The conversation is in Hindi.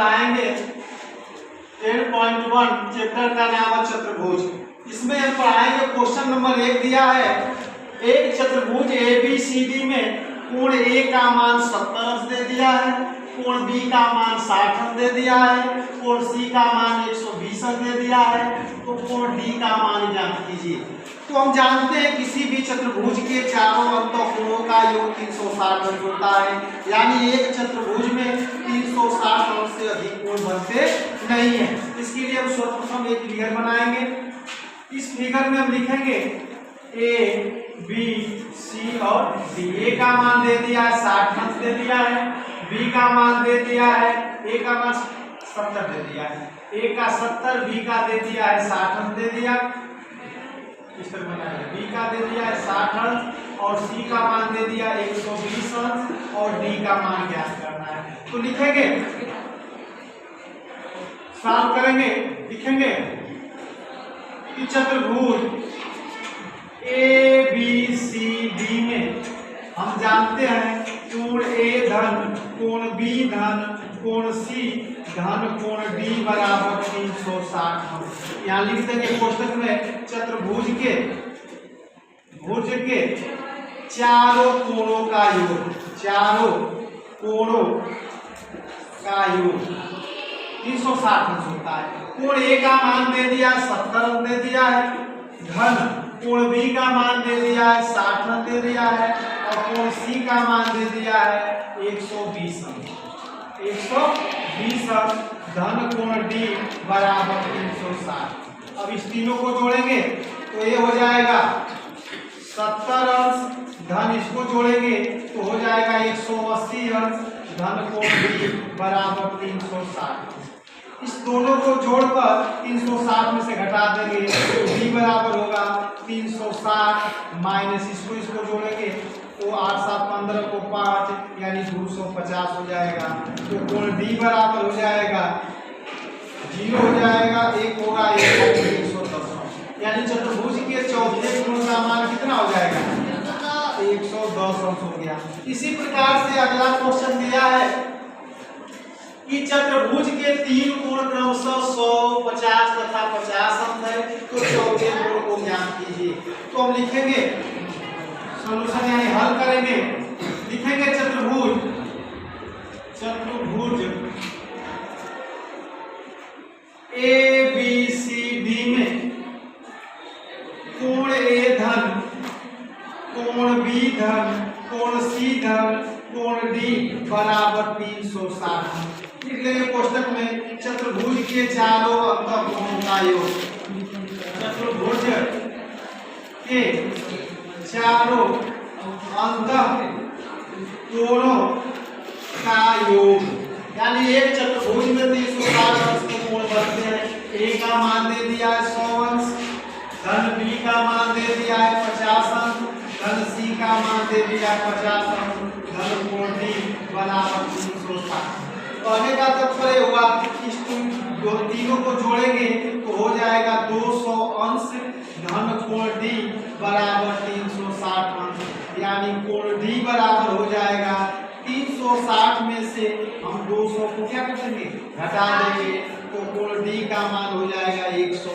पढ़ाएंगे 10.1 चैप्टर का नाम है चतुर्भुज। इसमें हम पढ़ाएंगे क्वेश्चन नंबर 1 दिया है, एक चतुर्भुज ABCD में कोण A का मान 70 अंश दे दिया है, कोण B का मान 60 अंश दे दिया है, कोण C का मान 120 अंश दे दिया है, तो कोण D का मान ज्ञात कीजिए। तो हम जानते हैं किसी भी चतुर्भुज के चारों अंतःकोणों का योग 360 अंश होता है, यानी एक चतुर्भुज में 360 अंश से अधिक कोण बनते नहीं है। इसके लिए हम सर्वप्रथम एक फिगर बनाएंगे। इस फिगर में हम लिखेंगे A, B, C और D। A का मान दे दिया है 60 अंश दे दिया है, B का मान दे दिया है, A का मान 70 दे दिया है, A का 70, B का दे दिया है 60 अंश दे दिया, इस तरह बनाइए। B का दे दिया है 60 अंश और C का मान दे दिया 120 अंश और D का मान ज्ञात करना है। तो लिखेंगे, सॉल्व करेंगे, लिखेंगे कि चतुर्भुज ABCD में हम जानते हैं कोण A धन, कोण B धन, कोण C धन, कोण D बराबर 360 अंश। यहाँ लिख देंगे कोष्टक में चतुर्भुज के भुज के चारों कोणों का योग, चारों कोणों का योग 360 अंश होता है। कोण A का मान दे दिया 70 अंश दे दिया है, धन कोण B का मान दे दिया है 60 अंश दे दिया है और कोण C का मान दे दिया है 120 अंश, 120 अंश, धन कोण D बराबर 360। अब इस तीनों को जोड़ेंगे तो ये हो जाएगा 70 अंश, धन इसको जोड़ेंगे तो हो जाएगा 180 अंश, धन कोण D बराबर 360। इस दोनों को जोड़कर 360 में से घटा देंगे तो D बराबर होगा 360 माइनस इसको जोड़ेंगे तो 8 7 15 को 5 यानी 250 हो जाएगा। तो कोण D बराबर हो जाएगा 0 हो जाएगा, 1 होगा 110, यानी चतुर्भुज के चौथे कोण का मान कितना हो जाएगा 110 अंश हो गया। इसी प्रकार से अगला क्वेश्चन दिया है कि चतुर्भुज के तीन कोण क्रमशः 100, 50 तथा 50 अंश है, तो चौथे कोण को ज्ञात कीजिए। तो हम लिखेंगे सॉल्यूशन यानी हल करेंगे, लिखेंगे चतुर्भुज ABCD में कोण A धन, कोण B धन, कोण C धन, कोण D बराबर 360। लिख लेंगे कोष्टक में चतुर्भुज के चारों अंतःकोणों का योग, चतुर्भुज के चारों अंतःकोणों का योग, यानी एक चतुर्भुज में 360 अंश के कोण बनते हैं। A का मान दे दिया है 100 अंश, धन B का मान दे दिया है 50 अंश, धन C का मान दे दिया है 50 अंश, धन कोण D बराबर 360। कहने का तात्पर्य हुआ इस तीनों को जोड़ेंगे तो हो जाएगा 200 अंश, धन कोण D बराबर 360 अंश, यानी कोण D बराबर हो जाएगा 360 में से हम 200 को क्या कर देंगे घटा देंगे तो कोण D का मान हो जाएगा 120